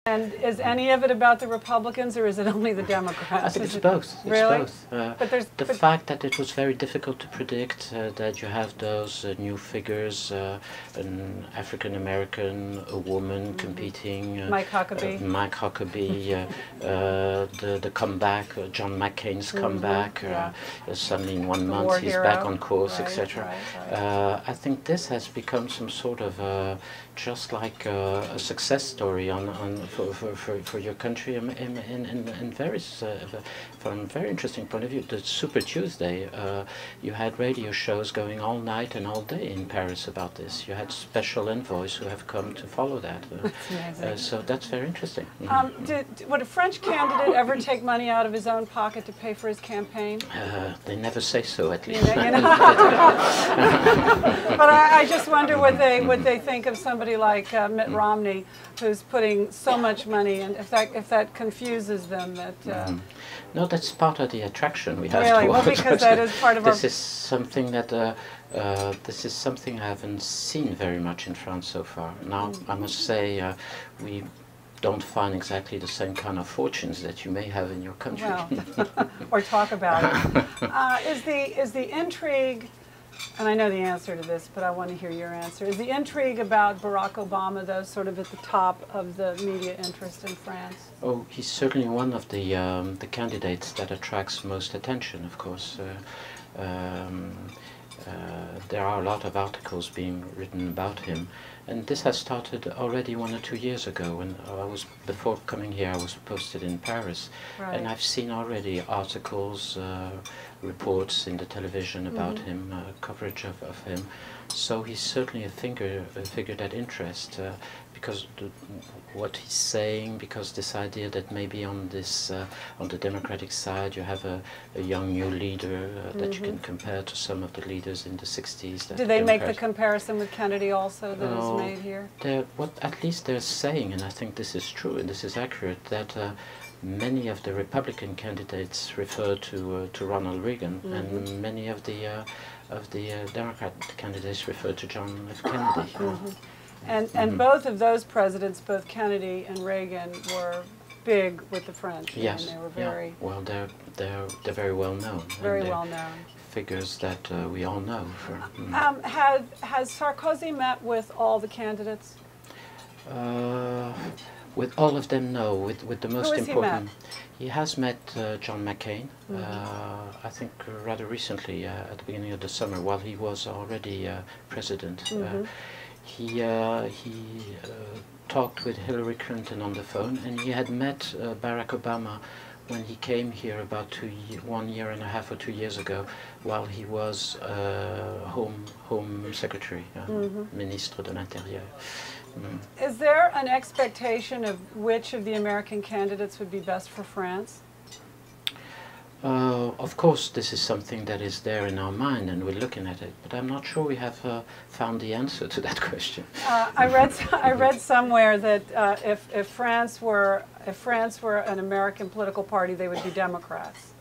And is any of it about the Republicans, or is it only the Democrats? I think it's both. It's really? both. But the fact that it was very difficult to predict that you have those new figures, an African American, a woman competing, Mike Huckabee, the comeback, John McCain's comeback. Suddenly in 1 month he's hero. back on course, etc. Right. I think this has become some sort of just like a success story for your country in various from a very interesting point of view. The Super Tuesday, you had radio shows going all night and all day in Paris about this. You had special envoys who have come to follow that. So that's very interesting. Would a French candidate ever take money out of his own pocket to pay for his campaign? They never say so, at least. You know? But I just wonder what they think of somebody like Mitt Romney, who's putting so much money, and if that confuses them. No, that's part of the attraction we have. Really, well, because that is part of this is something that this is something I haven't seen very much in France so far. Now, I must say, we don't find exactly the same kind of fortunes that you may have in your country. Well, or talk about it. Is the intrigue, and I know the answer to this, but I want to hear your answer, is the intrigue about Barack Obama, though, sort of at the top of the media interest in France? Oh, he's certainly one of the candidates that attracts most attention, of course. There are a lot of articles being written about him, and this has started already 1 or 2 years ago. When before coming here, I was posted in Paris, and I've seen already articles, reports in the television about him, coverage of him. So he's certainly a figure that interests, because what he's saying, because this idea that maybe on the Democratic side you have a young new leader that you can compare to some of the leaders in the 60s. Do they make the comparison with Kennedy also that is made here? What at least they're saying, and I think this is true and this is accurate, that many of the Republican candidates refer to Ronald Reagan, and many of the Democrat candidates refer to John F. Kennedy. And both of those presidents, both Kennedy and Reagan, were big with the French. Yes, and they were very well, they're very well known. Very well known. Figures that we all know. Has Sarkozy met with all the candidates? With all of them, no. With the most important, he has met John McCain. I think rather recently, at the beginning of the summer, while he was already president. He talked with Hillary Clinton on the phone, and he had met Barack Obama when he came here about 1 year and a half or 2 years ago, while he was Home Secretary, Ministre de l'Intérieur. Is there an expectation of which of the American candidates would be best for France? Of course, this is something that is there in our mind, and we're looking at it. But I'm not sure we have found the answer to that question. I read somewhere that if France were an American political party, they would be Democrats.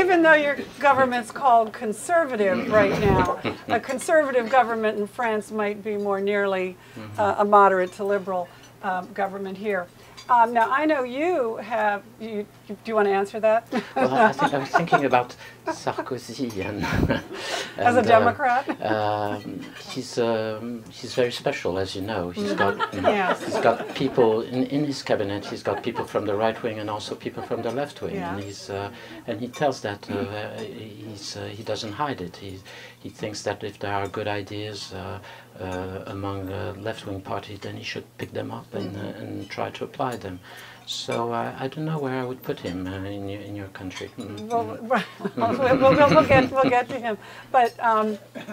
Even though your government's called conservative right now, a conservative government in France might be more nearly a moderate to liberal government here. Now, I know you have, do you want to answer that? Well, I think I was thinking about Sarkozy and as a Democrat? He's very special, as you know. He's got, he's got people in his cabinet, he's got people from the right wing and also people from the left wing. And he tells that, he doesn't hide it. He thinks that if there are good ideas among left-wing parties, then he should pick them up and try to apply them. So I don't know where I would put him in your country. We'll get to him. But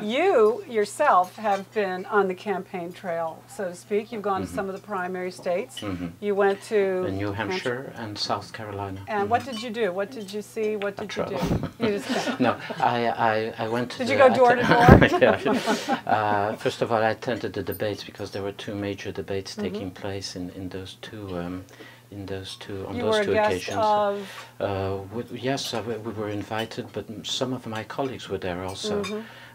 you yourself have been on the campaign trail, so to speak. You've gone to some of the primary states. You went to New Hampshire and South Carolina. And what did you do? What did you see? What did you do? You just no, I went to. Did you go door to door? First of all, I attended the debates because there were two major debates taking place in those two. On those two occasions. Yes, we were invited, but some of my colleagues were there also.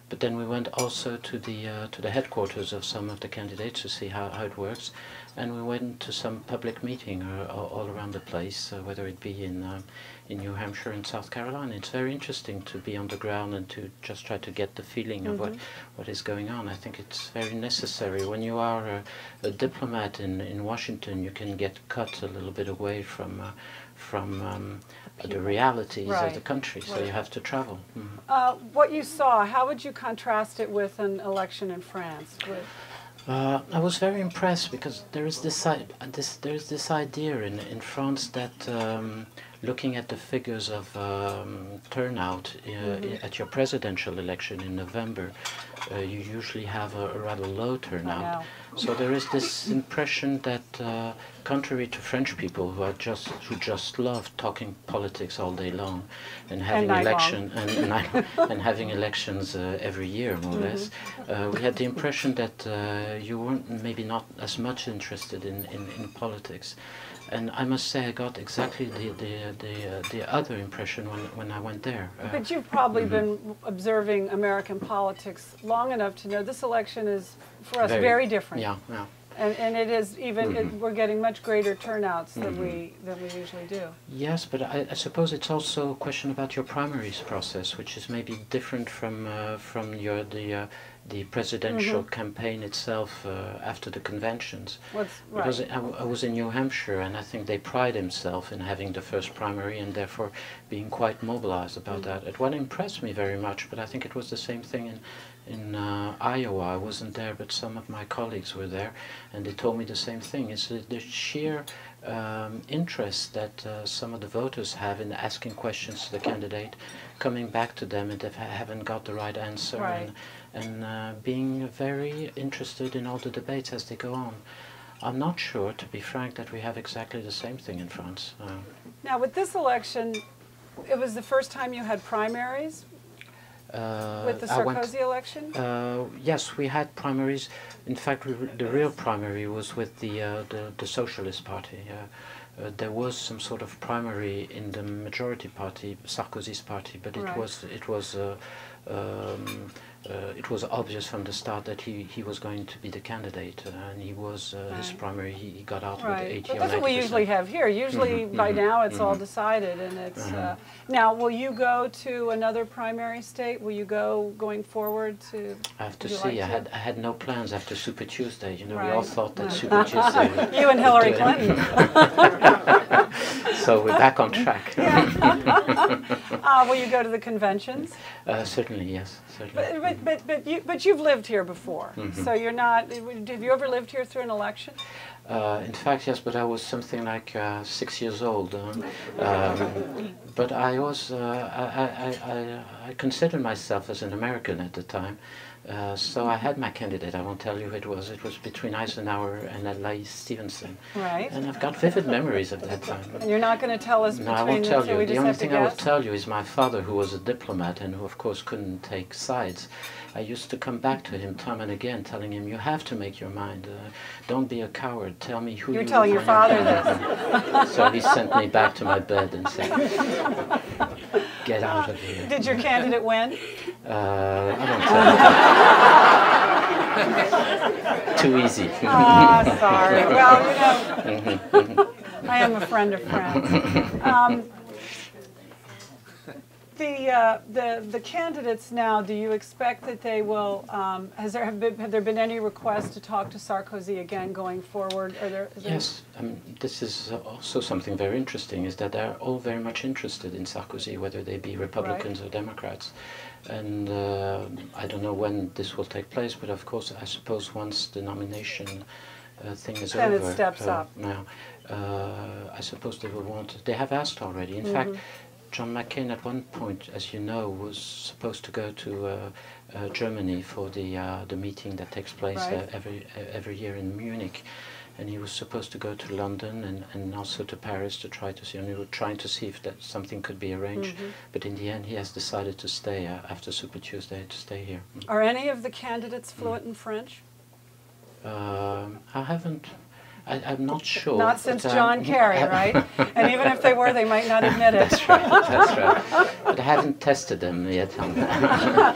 But then we went also to the headquarters of some of the candidates to see how it works, and we went to some public meeting all around the place, whether it be in New Hampshire and South Carolina. It's very interesting to be on the ground and to just try to get the feeling of what is going on. I think it's very necessary. When you are a diplomat in Washington, you can get cut a little bit away from the realities of the country, so you have to travel. What you saw, how would you contrast it with an election in France? I was very impressed because there is this idea in France that looking at the figures of turnout at your presidential election in November, you usually have a rather low turnout. So there is this impression that, contrary to French people who just love talking politics all day long and having and having elections every year, more or less, we had the impression that you weren't maybe not as much interested in politics. And I must say I got exactly the other impression when I went there. But you've probably been observing American politics long enough to know this election is, for us, very different. Yeah, yeah. And it is even, we're getting much greater turnouts than we usually do. Yes, but I suppose it's also a question about your primaries process, which is maybe different from the presidential campaign itself after the conventions. Because I was in New Hampshire, and I think they pride themselves in having the first primary and therefore being quite mobilized about that. It what impressed me very much, but I think it was the same thing in Iowa. I wasn't there, but some of my colleagues were there, and they told me the same thing. It's the sheer interest that some of the voters have in asking questions to the candidate, coming back to them if they haven't got the right answer, and being very interested in all the debates as they go on. I'm not sure, to be frank, that we have exactly the same thing in France. Now, with this election, it was the first time you had primaries? With the Sarkozy election? Yes, we had primaries. In fact, the real primary was with the Socialist Party. There was some sort of primary in the majority party, Sarkozy's party, but it was obvious from the start that he was going to be the candidate, and he was his primary. He got out with 80 or 90%. That's what we usually have here. Usually by now it's all decided, and it's now. Will you go to another primary state? Will you go going forward to? I have to see. I had no plans after Super Tuesday. You know, we all thought that Super Tuesday. You and Hillary Clinton. So we're back on track. Will you go to the conventions? Certainly, yes. Certainly. But you've lived here before, so you're not. Have you ever lived here through an election? In fact, yes, but I was something like 6 years old. But I was. I considered myself as an American at the time. So I had my candidate. I won't tell you who it was. It was between Eisenhower and Adlai Stevenson. Right. And I've got vivid memories of that time. And you're not going to tell us. No, I won't tell you. The only thing I will tell you is my father, who was a diplomat and who, of course, couldn't take sides. I used to come back to him time and again, telling him, "You have to make your mind. Don't be a coward. Tell me who." You're telling your father this. So he sent me back to my bed and said, "Get out of here." Did your candidate win? I don't tell you. Too easy. Oh, sorry. Well, you know, I am a friend of France. The candidates now, do you expect that they will, have there been any requests to talk to Sarkozy again going forward? Yes, this is also something very interesting, is that they're all very much interested in Sarkozy, whether they be Republicans or Democrats. And I don't know when this will take place, but of course I suppose once the nomination thing is over. Then it steps up. Now, I suppose they will want, they have asked already. In fact, John McCain at one point, as you know, was supposed to go to Germany for the meeting that takes place every year in Munich, and he was supposed to go to London and also to Paris to try to see, and we were trying to see if that something could be arranged, but in the end he has decided to stay after Super Tuesday, to stay here. Are any of the candidates fluent in French? I haven't. I'm not sure. Not since John Kerry, right? And even if they were, they might not admit it. That's right, that's right. But I haven't tested them yet.